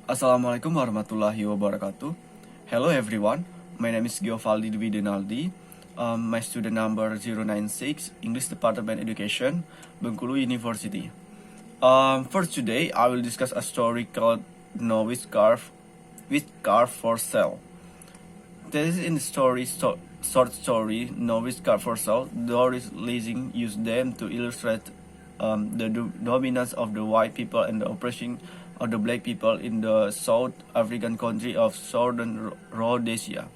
Assalamualaikum warahmatullahi wabarakatuh. Hello everyone, my name is Geofaldy Denaldy. My student number 096, English Department Education, Bengkulu University. For today, I will discuss a story called No Witchcraft for Sale. This is in the short story No Witchcraft for Sale. Doris Lessing used them to illustrate the dominance of the white people and the oppression of the black people in the South African country of Southern Rhodesia.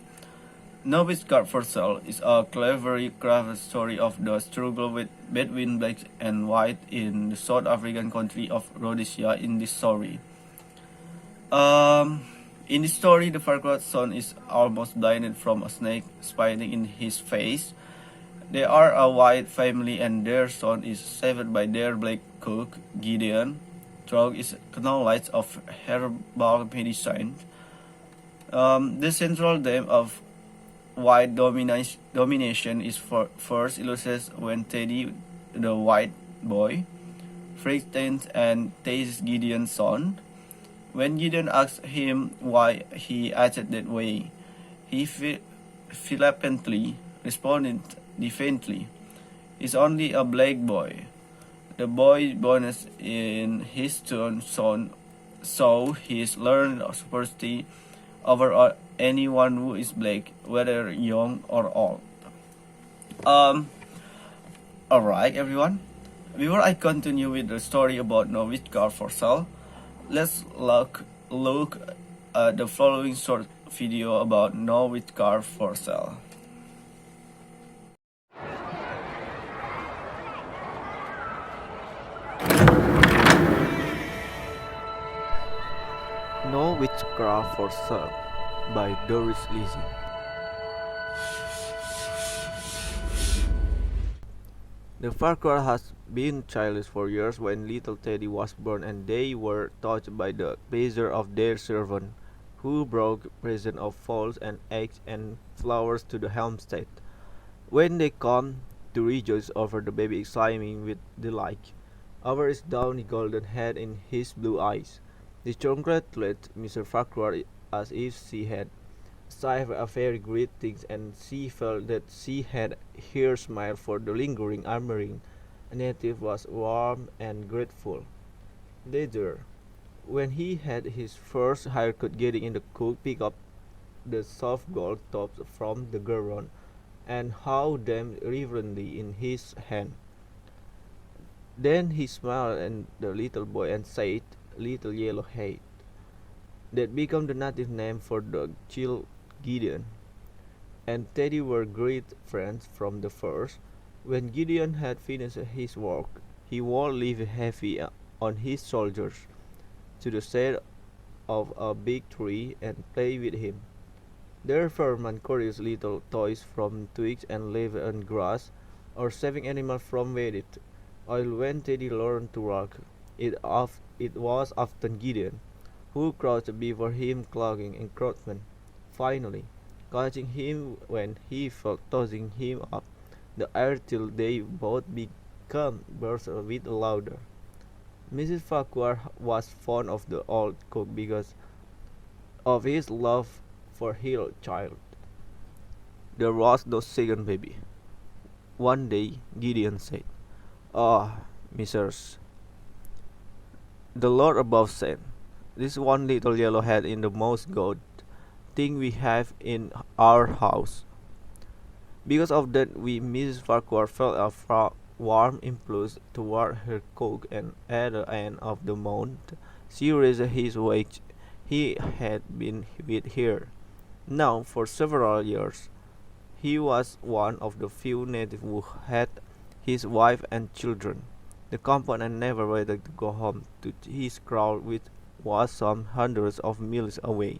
No Witchcraft for Sale is a cleverly crafted story of the struggle between black and white in the South African country of Rhodesia. In this story, in this story, the Farquhar's son is almost blinded from a snake biting in his face. They are a white family and their son is saved by their black cook, Gideon. Drug is knowledge of herbal medicine. The central theme of white domination is first illustrated when Teddy, the white boy, threatens and tastes Gideon's son. When Gideon asks him why he acted that way, he flippantly responded defiantly, "He's only a black boy." The boy bonus in his turn so he's learned superiority over anyone who is black, whether young or old. Um, Alright everyone. Before I continue with the story about No Witchcraft for Sale, let's look at the following short video about No Witchcraft for Sale. No Witchcraft for Sale by Doris Lizzie. The Farquhar has been childless for years when little Teddy was born, and they were touched by the pleasure of their servant, who brought presents of fowls and eggs and flowers to the homestead. When they come to rejoice over the baby, exclaiming with delight over his downy golden head and his blue eyes, they congratulated Mr. Farquhar as if she had saved a very great thing, and she felt that she had her smile for the lingering armoring native was warm and grateful. Later, when he had his first haircut, getting in the cook picked up the soft gold tops from the ground and held them reverently in his hand. Then he smiled at the little boy and said, "Little Yellowhead." That became the native name for the child Gideon. And Teddy were great friends from the first. When Gideon had finished his work, he would leave heavy on his shoulders to the shade of a big tree and play with him. Their farmman carries little toys from twigs and leaves on grass, or saving animals from weed. While when Teddy learned to walk, it was often Gideon who crouched before him, clogging encroachment. Finally, catching him when he fell, tossing him up the air till they both became burst with louder. Mrs. Farquhar was fond of the old cook because of his love for her child. There was no second baby. One day, Gideon said, "Ah, Mrs. The Lord above said, this one little yellow head is the most good thing we have in our house." Because of that, Mrs. Farquhar felt a warm impulse toward her cook, and at the end of the month, she raised his wage. He had been with her now for several years. He was one of the few natives who had his wife and children. The companion never waited to go home to his kraal, which was some hundreds of miles away.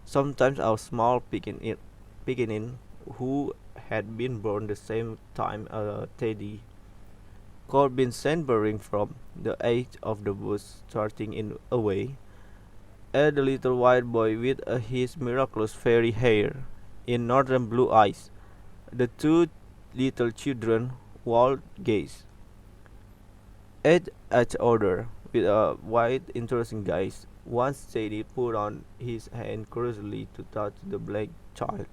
Sometimes a small pickaninny who had been born the same time Teddy could be sent bearing from the edge of the bush, starting in away at the little white boy with his miraculous fairy hair in northern blue eyes. The two little children would gaze at each other with a wide, interesting gaze, Once Teddy put on his hand cautiously to touch the black child,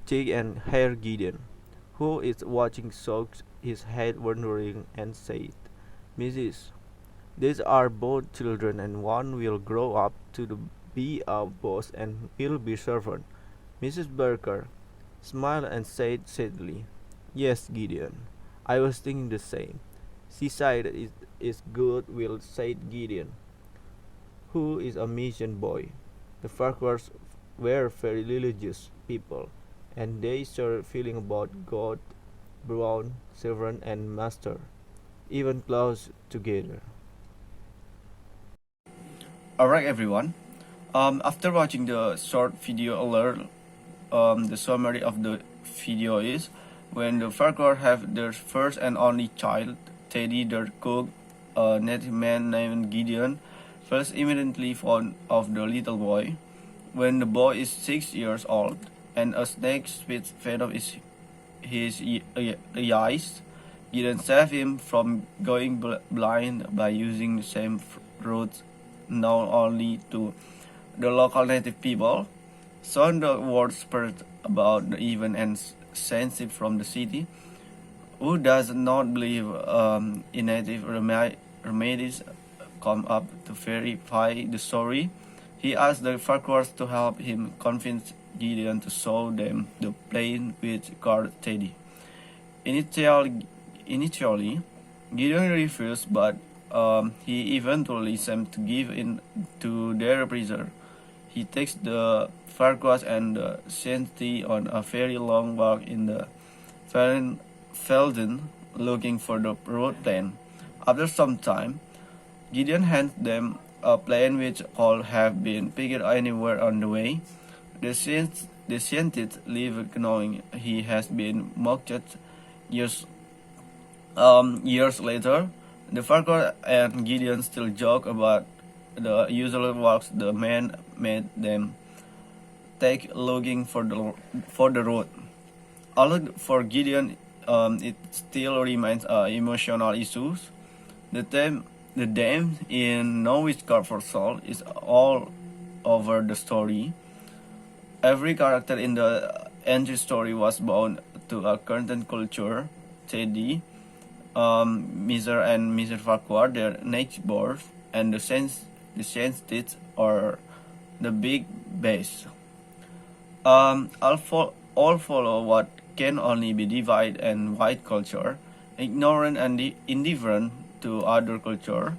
cheek and hair Gideon, who is watching shook his head wondering and said, Mrs. These are both children and one will grow up to be a boss and will be servant. Mrs. Barker smiled and said sadly, Yes, Gideon, I was thinking the same. She said it is good, will said Gideon, who is a mission boy. The Farquhars were very religious people, and they shared feeling about God, Brown, servant, and master, even close together. Alright, everyone. After watching the short video alert, the summary of the video is when the Farquhar have their first and only child, Teddy, their cook, a native man named Gideon, falls immediately fond of the little boy. When the boy is 6 years old and a snake spits venom in his eyes, Gideon saves him from going blind by using the same route known only to the local native people. Soon the word spread about the event and censorship from the city, who does not believe in native remedies, come up to verify the story. He asked the Farquhars to help him convince Gideon to show them the plane which guarded Teddy. Initially, Gideon refused, but he eventually seemed to give in to their pressure. He takes the Farquhars and the Shanty on a very long walk in the Felden, looking for the road plane. After some time, Gideon hands them a plane which could have been picked anywhere on the way. The Scientist leave knowing he has been mocked years years later. The Farquhar and Gideon still joke about the usual walks the man made them take looking for the road. Although for Gideon, it still remains emotional issues. The theme in No Witchcraft for Soul is all over the story. Every character in the entry story was bound to a certain culture. Teddy, Mr. and Mrs. Farquhar, their neighbors, and the Scientists or the big base. All follow what can only be divide and white culture, ignorant and indifferent to other culture,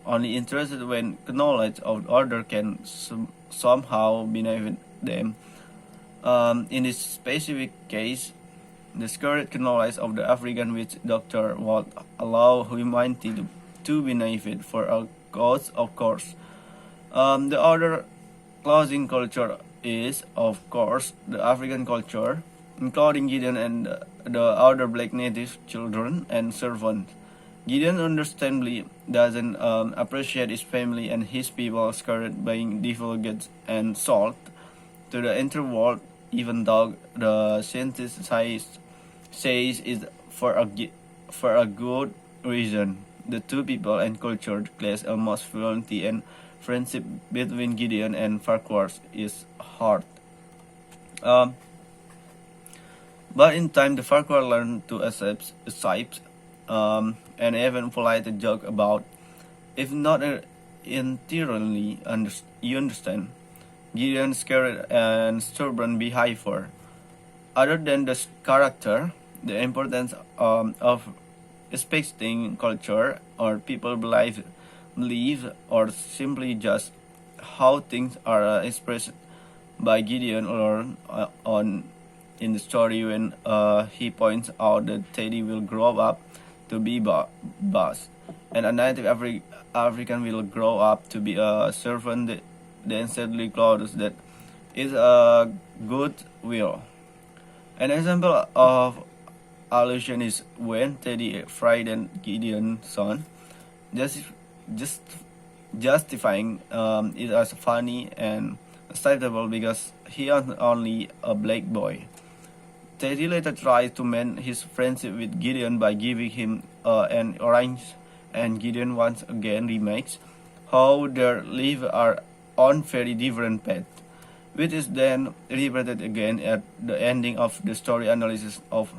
only interested when knowledge of other can somehow benefit them. In this specific case, the scared knowledge of the African witch doctor would allow humanity to benefit for a cause, of course. The other closing culture is, of course, the African culture, including Gideon and the other black native children and servants. Gideon understandably doesn't appreciate his family and his people scared being divulged and sold to the interworld, even though the scientist says is for a good reason. The two people and culture clash almost fluently, and friendship between Gideon and Farquhar is hard. Um, but in time, the Farquhar learned to accept, and even polite joke about, if not entirely you understand, Gideon's scared and stubborn behavior. Other than the character, the importance of respecting culture or people believe or simply just how things are expressed by Gideon or on in the story when he points out that Teddy will grow up to be boss and a native African will grow up to be a servant, then sadly clothes that is a good will. An example of allusion is when Teddy frightened Gideon's son, just just justifying it as funny and acceptable because he is only a black boy. Teddy later tries to mend his friendship with Gideon by giving him an orange, and Gideon once again remakes, how their lives are on very different paths, which is then repeated again at the ending of the story analysis of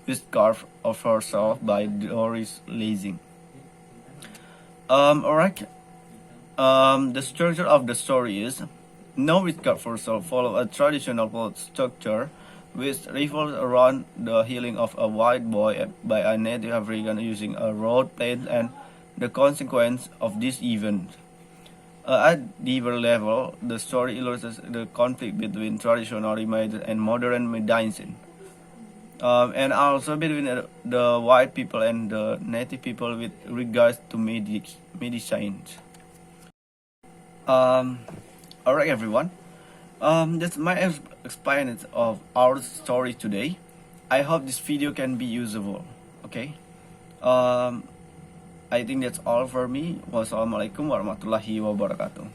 Witchcraft of herself by Doris Lessing. Alright. The structure of the story is no Witchcraft for herself follow a traditional plot structure which revolves around the healing of a white boy by a Native African using a road paint and the consequence of this event. At deeper level, the story illustrates the conflict between traditional remedies and modern medicine, and also between the white people and the native people with regards to medicine. Alright everyone, that's my experience of our story today. I hope this video can be usable. Okay. I think that's all for me. Wassalamualaikum warahmatullahi wabarakatuh.